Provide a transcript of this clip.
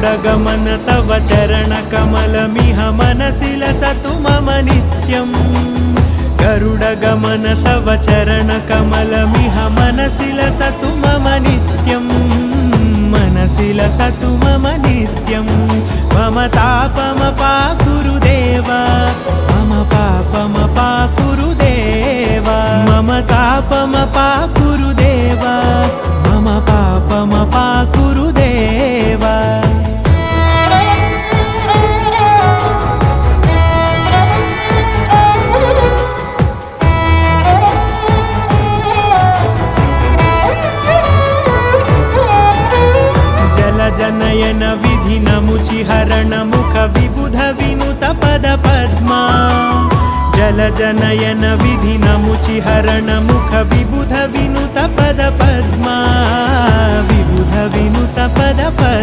गरुडगमन तव चरणकमलमिह मनसि लसतु मम नित्यम् गरुडगमन तव चरणकमलमिह मनसि लसतु मम नित्यम् मनसि लसतु मम नित्यम् मम तापमपाकुरु देवा मम पापमपाकुरु देवा मम तापमपाकुरु देवा मम पापमपाकुरु देवा जनयन विधि नमुचिहरण मुख विबुध विनुत पद पद्मा जल जनयन विधि नमुचिहरण मुख विबुध विनुत पद पद्मा विबुध विनुत पद पद्मा।